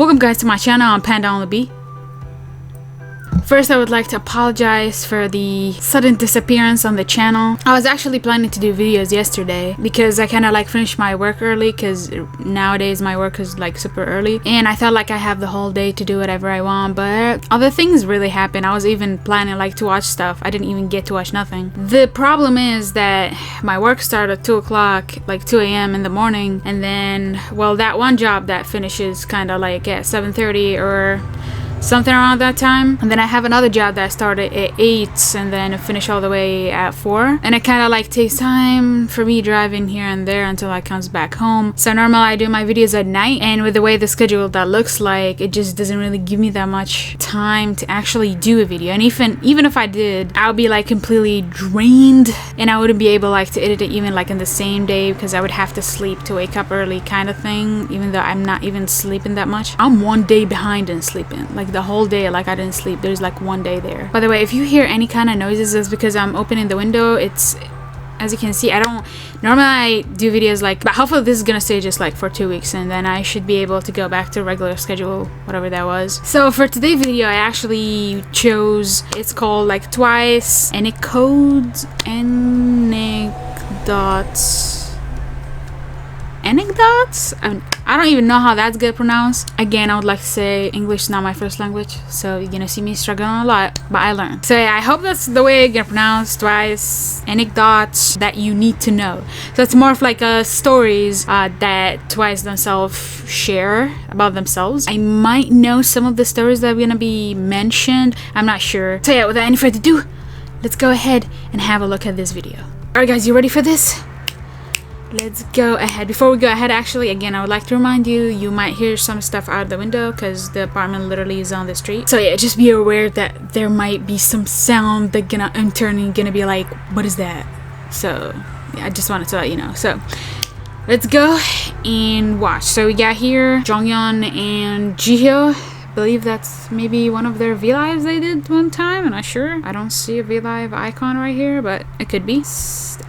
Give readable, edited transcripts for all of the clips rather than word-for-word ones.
Welcome guys to my channel. I'm Panda on the Bee. First, I would like to apologize for the sudden disappearance on the channel. I was actually planning to do videos yesterday because I kind of like finished my work early, because nowadays my work is like super early and I felt like I have the whole day to do whatever I want, but other things really happened. I was even planning like to watch stuff. I didn't even get to watch nothing. The problem is that my work started at 2 o'clock, like 2 a.m. in the morning, and then, well, that one job that finishes kind of like at 7:30 or something around that time, and then I have another job that started at 8 and then finish all the way at 4, and it kind of like takes time for me driving here and there until I comes back home. So normally I do my videos at night, and with the way the schedule that looks like, it just doesn't really give me that much time to actually do a video. And even if I did, I would be like completely drained and I wouldn't be able like to edit it even like in the same day, because I would have to sleep to wake up early kind of thing, even though I'm not even sleeping that much. I'm one day behind in sleeping, like the whole day, like I didn't sleep. There's like one day there. By the way, if you hear any kind of noises, it's because I'm opening the window. It's, as you can see, I don't normally I do videos like, but hopefully this is gonna stay just like for 2 weeks, and then I should be able to go back to regular schedule, whatever that was. So for today's video, I actually chose, it's called like Twice Anecdotes. Anecdotes? I don't even know how that's good pronounced. Again, I would like to say English is not my first language, so you're gonna see me struggling a lot, but I learned. So yeah, I hope that's the way I get pronounced. Twice Anecdotes that you need to know. So it's more of like stories that Twice themselves share about themselves. I might know some of the stories that are gonna be mentioned. I'm not sure. So yeah, without any further ado, let's go ahead and have a look at this video. Alright guys, you ready for this? Let's go ahead. Before we go ahead, actually, again, I would like to remind you, you might hear some stuff out the window because the apartment literally is on the street. So yeah, just be aware that there might be some sound that gonna enter and you're gonna be like, what is that? So yeah, I just wanted to let you know. So let's go and watch. So we got here Jonghyun and Jihyo. I believe that's maybe one of their V-Lives they did one time. I'm not sure. I don't see a V-Live icon right here, but it could be.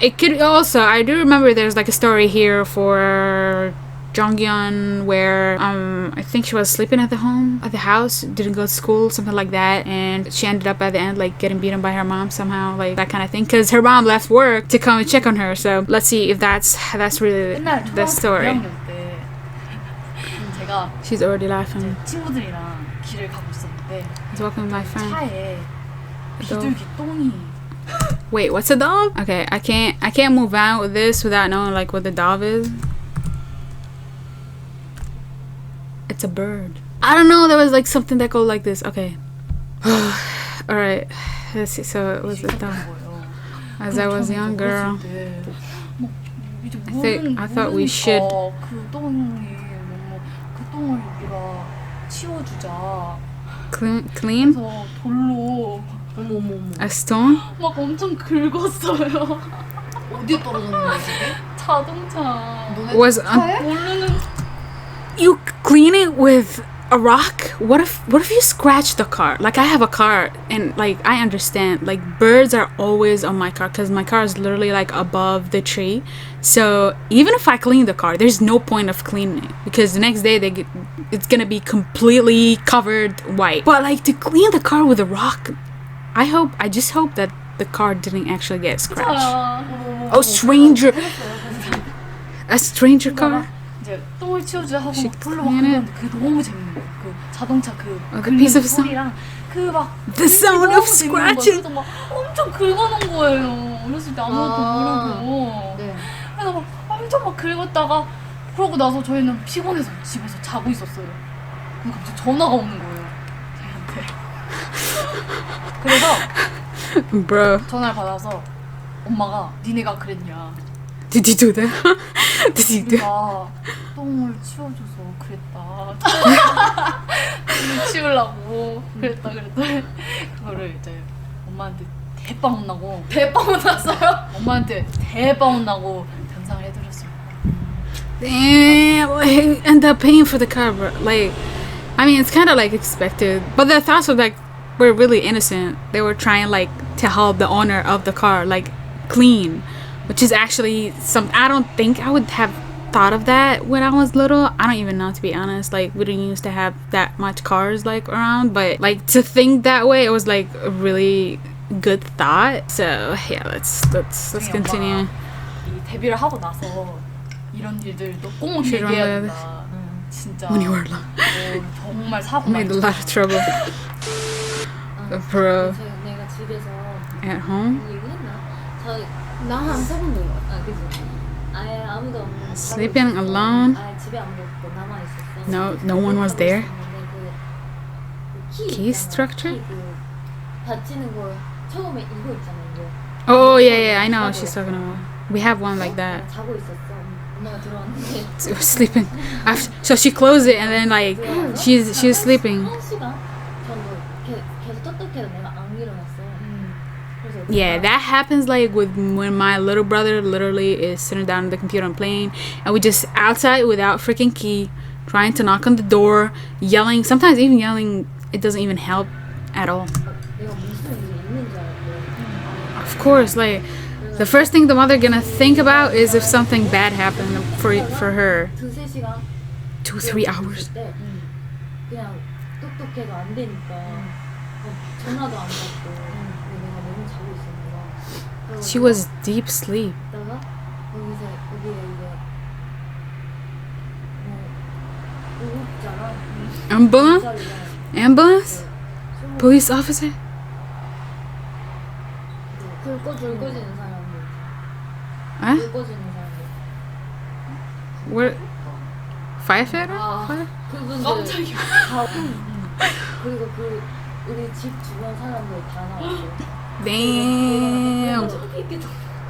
It could also, I do remember there's like a story here for Jonghyun where I think she was sleeping at the house, didn't go to school, something like that, and she ended up at the end like getting beaten by her mom somehow, like that kind of thing, because her mom left work to come and check on her. So let's see if that's really the story. She's already laughing. 친구들이랑 길을 가고 있었는데 He's walking with my friend. 차에 비둘기 똥이. Wait, what's a dog? Okay, I can't move out with this without knowing like what the dog is. It's a bird. I don't know, there was like something that goes like this. Okay. Alright. Let's see. So it was a dog. As I was a young girl. I thought we should. Clean? 돌로 A stone? 막 엄청 긁었어요. 어디에 떨어졌는데 그게? 자동차. Was 모르는. you clean it with a rock? What if you scratch the car? Like I have a car, and like I understand like birds are always on my car because my car is literally like above the tree. So even if I clean the car, there's no point of cleaning it because the next day it's gonna be completely covered white. But like to clean the car with a rock, I just hope that the car didn't actually get scratched. Oh, stranger! A stranger car? 이제 똥을 치워주자 하고 막 돌로 막 긁었는데 그게 너무 재밌는 거예요. 그 자동차 그 piece of 소리랑 그 막 The sound of scratching. 그래서 막 엄청 긁어놓은 거예요. 어렸을 때 아무것도 모르고. 네. 그래서 막 엄청 막 긁었다가 그러고 나서 저희는 피곤해서 집에서 자고 있었어요. 그래서 갑자기 전화가 오는 거예요. 저희한테. 그래서 Bro, 전화를 받아서 엄마가 니네가 그랬냐. did you do that? Did you do? 내가 똥을 치워줘서 그랬다. 똥을 치우려고 그랬다. 그거를 이제 엄마한테 대빵 혼나고. 대빵 혼났어요? 엄마한테 대빵 혼나고 변상을 해드렸어요. Damn, like end up paying for the car, bro. Like, I mean, it's kind of like expected, but the thoughts were like were really innocent. They were trying like to help the owner of the car like clean, which is actually some. I don't think I would have thought of that when I was little. I don't even know, to be honest. Like, we didn't used to have that much cars like around, but like to think that way, it was like a really good thought. So yeah, let's continue. 이 데뷔를 하고 나서 이런 일들도 꼭 She don't 얘기해야 live. 된다. 진짜 When you were alone. 정말 사고 Made a lot of trouble. Bro. 내가 집에서 At home? 얘기했나? 나안 사본 적이 없어. 그치? 아예 아무도 없는. Sleeping alone? 아예 집에 아무도 없고 나만 있었어. No one was there? 키 Key structure? 받치는 거 처음에 이거 있잖아 이거. Oh yeah, I know what she's talking about. We have one like that. 자고 있었어. 엄마가 들어왔는데. Sleeping. So she closed it and then like she's sleeping. 한 시간 정도 계속 똑똑해도 내가 안 일어났어. 그래서 Yeah, that happens like with when my little brother literally is sitting down at the computer and playing, and we just outside without freaking key, trying to knock on the door, yelling. Sometimes even yelling, it doesn't even help at all. 내가 무슨 일이 있는 줄 알았고. Of course, like the first thing the mother gonna think about is if something bad happened for her. 2-3시간 2-3 hours. 때 그냥 똑똑해도 안 되니까 전화도 안 받고 내가 너무 자고 있었나 봐. She was deep sleep. 있다가 여기에 이제 의혹자랑 Ambulance? Police officer? 불 꺼지는 사람들. Huh? 불 꺼지는 사람들. What? Firefighter? 그분들 다 그리고 우리 집 주변 사람들 다 나왔어요. Damn.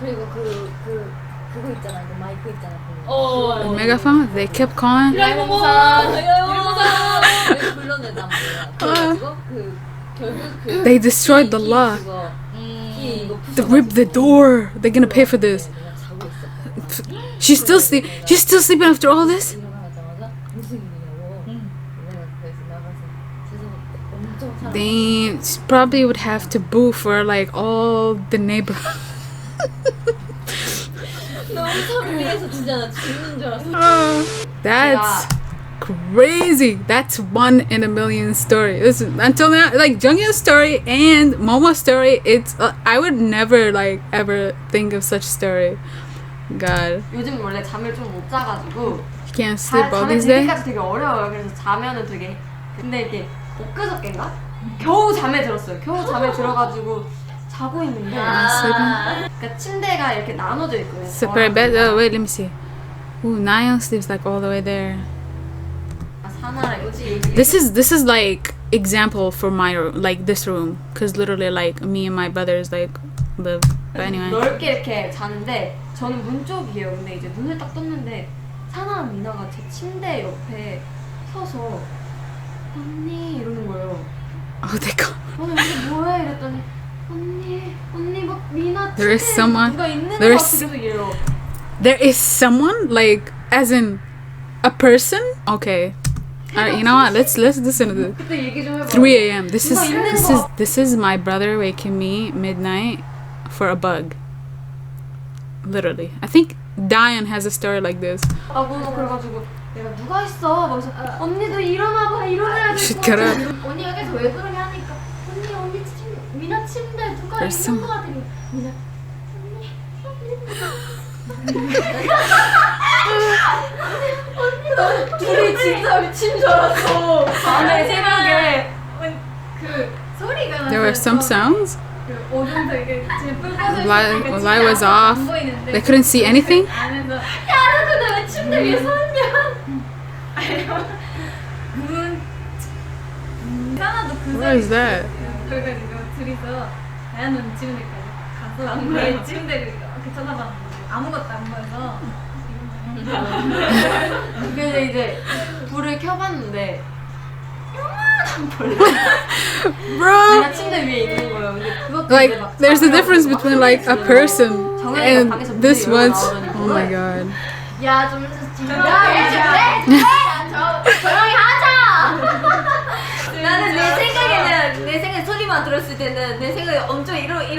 그리고 그거 있잖아, 그 마이크 있잖아. The megaphone? They kept calling? 일본사 불러내단 말이야. 그래가지고 결국 They destroyed the lock. They ripped the door. They're gonna pay for this. She's still sleeping after all this? Damn, she probably would have to boo for like all the neighborhood. That's crazy. That's 1 in a million story. This is, until now, like Junghyun's story and Momo's story, it's I would never like ever think of such story. God, 요즘 원래 잠을 좀 못 자가지고 you can't sleep all 잠에 these days. 들기까지 되게 어려워요. 그래서 자면은 되게 근데 이게 엊그저께인가? 겨우 잠에 들었어요. 겨우 잠에 들어가지고 자고 있는데 그러니까 침대가 이렇게 나눠져 있고요. Separate bed. Oh wait, let me see. Ooh, Nayeon sleeps like all the way there. 사나라 여기 This is like example for my like this room, cause literally like me and my brothers like live. But anyway. 넓게 이렇게 자는데 저는 문 쪽이에요. 근데 이제 눈을 딱 떴는데 사나랑 미나가 제 침대 옆에 서서 언니 이러는 거예요. Oh, they go. 이게 뭐야 이랬더니 언니 막 미나 There is 침대에 someone- 누가 있는 거 there 같아 is- 계속 이래요. There is someone like as in a person. Okay. Alright, you know what? Let's listen to this. 그때 얘기 좀 해봐. 3 a.m. This 누가 있는 거. is my brother waking me midnight for a bug. Literally, I think Diane has a story like this. 그래가지고 내가 누가 있어? 그래서 언니도 일어나봐 일어나야 될 Should 것 get 같아. up. 언니가 계속 왜 그러냐 하니까 언니 미나 침대 누가 There's 있는 some- 거 같으니 미나 둘이 진짜 미친 줄 알았어. 밤에 새벽에 그 소리가 There were some sounds. 그 오전부터 이게 지금 불 꺼져 Light was off. 안 보이는데 They couldn't see anything. 안에서 야 근데 왜 침대 위에 서 있냐 사나도 그 What is that? 그래가지고 둘이서 나연은 침대까지 가서 안무에 침대를 이렇게 쳐다봤는데 아무것도 안 보여서 그래서 이제 불을 켜봤는데 Bro, 미나 침대 위에 있는 거예요. 근데 그것도 like 이제 막 there's a difference between like a person and this was. Oh my god. 야좀 조용히 하자 나는 내 생각에 소리만 들었을 때는 내 생각이 엄청 이러는데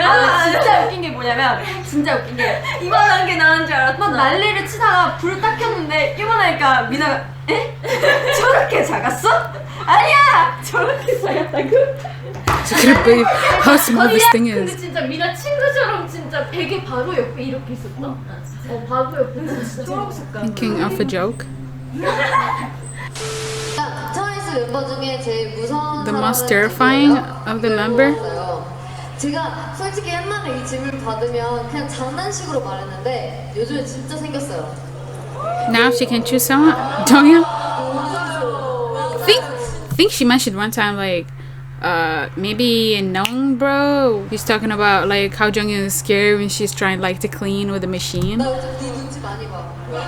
진짜 웃긴 게 뭐냐면 진짜 웃긴 게 이만한 게 나은 줄 알았어. 막 난리를 치다가 불을 딱 켰는데 이만하니까 미나가 에? 저렇게 작았어? 아니야! 저렇게 작았다고? So couldn't believe how small this thing 근데 is. 진짜 미나 친구처럼 진짜 베개 바로 옆에 이렇게 있었다. 바로 옆에 진짜 초록 색깔. Thinking of a joke. 트와이스 멤버 중에 제일 무서운 The most 사람은 terrifying 누구예요? of the member? 물어봤어요. 제가 솔직히 옛날에 이 질문 받으면 그냥 장난식으로 말했는데 요즘에 진짜 생겼어요. Now she can choose someone. Jonghyun? Think she mentioned one time like maybe in Nong Bro. He's talking about like how Jonghyun is scared when she's trying like to clean with a machine. 나 요즘 네 눈치 많이 봐. 왜?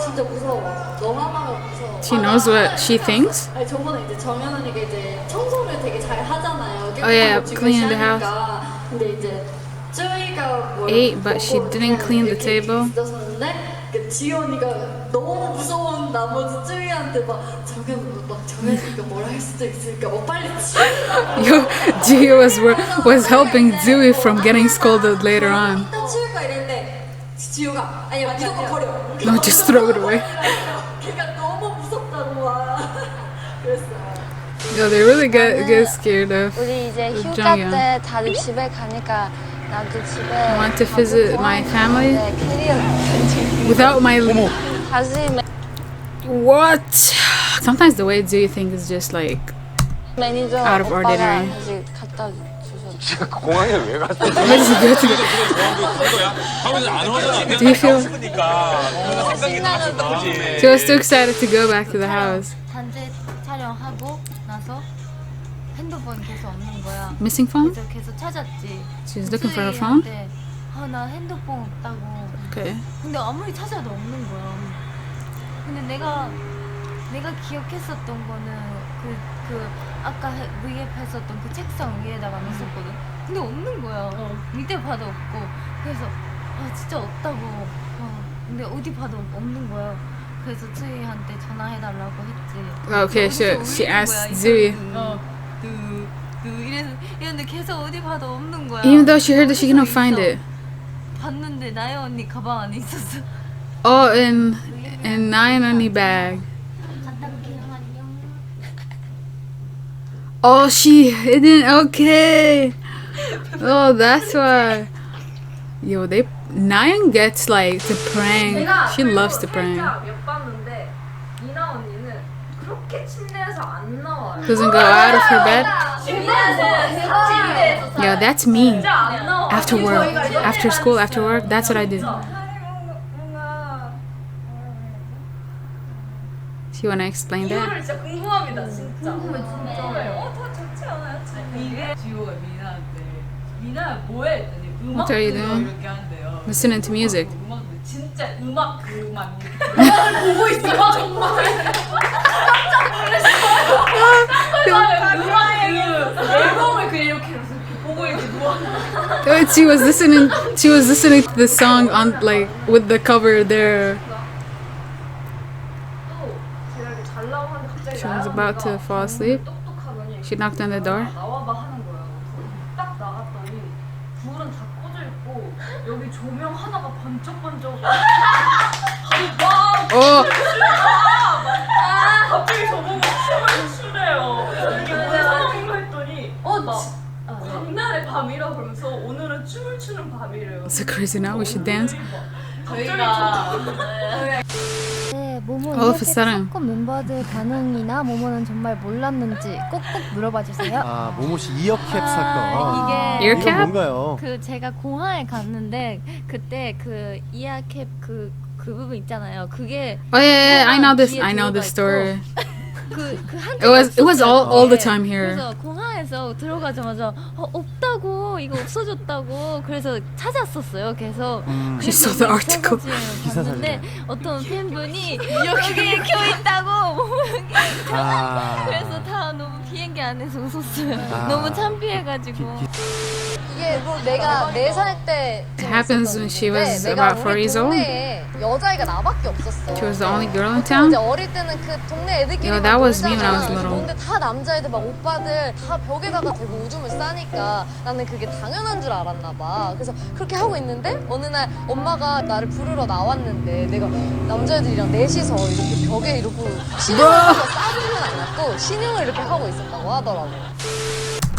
진짜 무서워. 너 하나가 무서워. She knows what she thinks. 아니 저번에 이제 정연 언니가 이제 청소를 되게 잘 하잖아요. Oh, yeah, 깨끗하고 cleaning the 중요시하니까. 근데 이제 쯔이가 뭘 Ate, but she didn't clean the table. 있었는데 그 지희 언니가 너무 무서운 나머지 쯔이한테 막 정연이가 뭘 할 수도 있으니까 뭐 빨리 치워. Yo, Ji was helping Zooey from getting scolded later on. 일단 치울까 이랬는데 지효가 아니야 무조건 버려. No, just throw it away. 걔가 너무 무섭다고 와. 그랬어요. Yo, they really get scared of 우리 이제 휴가 Jonghyun. 때 다들 집에 가니까 나도 집에 I want to visit my family 네, 캐리어 without my 다시 what? Sometimes the way Zooey thinks is just like 매니저 Out of 오빠가 ordinary. 다시 갖다 주셨어. 지금 공항에 왜 갔어? what is he good to get? 하면서 안 오잖아. Do you feel? 그러니까 생각이 나서 나오지. She was too excited to go back to the house. 단체 촬영하고 나서 핸드폰 계속 없는 거야. Missing phone? 그래서 계속 찾았지. She's looking for her phone. 나 핸드폰 없다고. Okay. 근데 아무리 찾아도 없는 거야. 근데 내가 기억했었던 거는 그 아까 위에 했었던 그 책상 위에다가 놨었거든. 근데 없는 거야. 밑에 봐도 없고. 그래서 진짜 없다고. 근데 어디 봐도 없는 거야. 그래서 쯔이한테 전화해달라고 했지. Okay, she asked Zooey. 이랬는데 계속 어디 봐도 없는 거야. Even though she heard that she couldn't find it. 봤는데 나연 언니 가방 안에 있었어. Oh, in Nine Only bag. Oh, she hidden. Okay. Oh, that's why. Yo, Nayeon gets like to prank. She loves to prank. 몇 봤는데 미나 언니는 그렇게 침대에서 안 나와요. Doesn't go out of her bed. 침대에서 Yo, that's me. 진짜 안 나와. After work, after school, after work, that's what I do. Do you wanna explain that? 이거를 진짜 궁금합니다. 진짜. 궁금해 진짜. 더 좋지 않아요? 이게 지호가 미나한테 미나야 뭐해? 했더니 음악 What are you 들어 doing? 이렇게 한대요. Listening to music. 음악 진짜 음악 그만 이렇게 보고 있어 정말 깜짝 놀랐어. 음악 그 앨범을 그냥 이렇게 보고 이렇게 누워. She was listening to the song on like with the cover there. 제가 이렇게 잘라고 하는데 갑자기 She was about to fall asleep. 똑똑하더니 She knocked on the door. 나와봐 하는 거예요. 그래서 딱 나갔더니 불은 다 꺼져 있고 여기 조명 하나가 번쩍번쩍. Oh, 갑자기 저보고 춤을 추래요. 이게 뭐야 생각했더니 광날의 밤이라 그러면서 오늘은 춤을 추는 밤이래요. so crazy now. We should dance. 저희가 네, 모모 All of a sudden. 사건 멤버들 반응이나 모모는 정말 몰랐는지 꼭꼭 물어봐 주세요. 아 모모씨 이어캡 사건. 이게 Ear 이건 cap? 뭔가요? 그 제가 공항에 갔는데 그때 그 이어캡 그 부분 있잖아요. 그게 Oh yeah, I know this. 뒤에 I know this 들어가 story. it was all the time here. 그래서 공항에서 들어가자마자 없다고 이거 없어졌다고 그래서 찾았었어요. 계속 She saw the article. 기사 봤는데 어떤 팬분이 여기에 켜 있다고 아. 그래서 다 너무 비행기 자기 안에서 웃었어요. 아. 너무 창피해가지고. 이게 내가 4살 때 It happens when she was about 4 years old. 동네에 여자애가 나밖에 없었어. She was the only girl in 이제 town. 어릴 때는 그 동네 애들끼리 Yeah, that was me when I was little. 근데 다 남자애들 막 오빠들 다 벽에다가 대고 오줌을 싸니까 나는 그게 당연한 줄 알았나 봐. 그래서 그렇게 하고 있는데 어느 날 엄마가 나를 부르러 나왔는데 내가 남자애들이랑 넷이서 이렇게 벽에 이러고 신용을 하고 싸주는 않았고 신용을 이렇게 하고 있었다고 하더라고.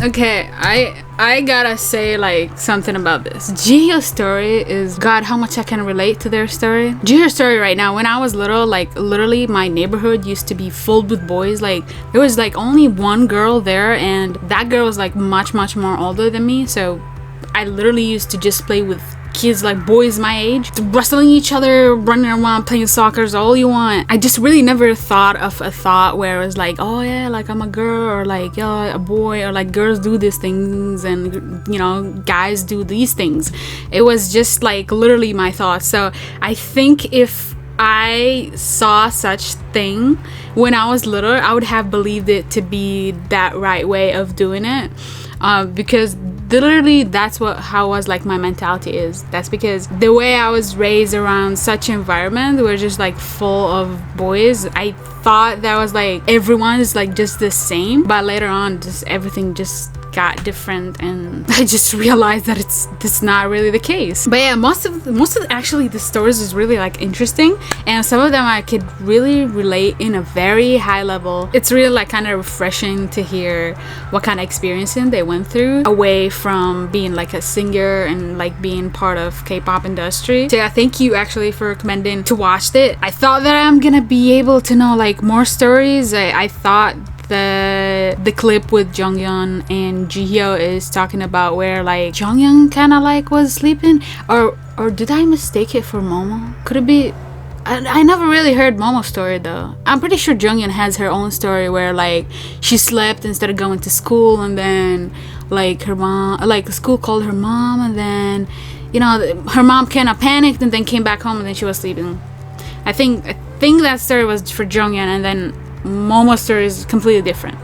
Okay, I gotta say like something about this. Jihyu's story is, God, how much I can relate to their story. Jihyu's story right now, when I was little, like literally my neighborhood used to be filled with boys. Like there was like only one girl there, and that girl was like much more older than me. So I literally used to just play with kids like boys my age, wrestling each other, running around playing soccer, all you want. I just really never thought of a thought where it was like, oh yeah, like I'm a girl, or like, yeah, a boy, or like girls do these things and you know guys do these things. It was just like literally my thoughts. So I think if I saw such thing when I was little, I would have believed it to be that right way of doing it, because literally that's how was like my mentality is. That's because the way I was raised around such environment were just like full of boys. I thought that was like everyone's like just the same, but later on just everything just got different, and I just realized that it's not really the case. But yeah, most of actually the stories is really like interesting, and some of them I could really relate in a very high level. It's really like kind of refreshing to hear what kind of experiencing they went through away from being like a singer and like being part of K-pop industry. So yeah, thank you actually for recommending to watch it. I thought that I'm gonna be able to know like more stories. I thought the clip with Jonghyun and Jihyo is talking about where like Jonghyun kind of like was sleeping, or did I mistake it for Momo? Could it be? I never really heard Momo's story though. I'm pretty sure Jonghyun has her own story where like she slept instead of going to school, and then like her mom, like school called her mom, and then you know her mom kind of panicked and then came back home and then she was sleeping. I think that story was for Jonghyun, and then Momo's story is completely different.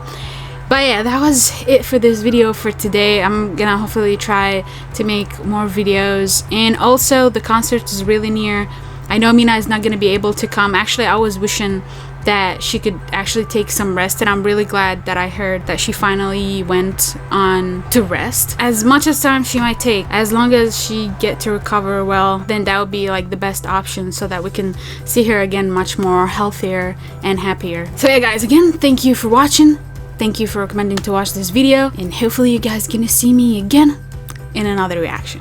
But yeah, that was it for this video for today. I'm gonna hopefully try to make more videos, and also the concert is really near. I know Mina is not gonna be able to come. Actually, I was wishing that she could actually take some rest, and I'm really glad that I heard that she finally went on to rest. As much as time she might take, as long as she get to recover well, then that would be like the best option, so that we can see her again much more healthier and happier. So yeah guys, again, thank you for watching. Thank you for recommending to watch this video, and hopefully you guys gonna see me again in another reaction.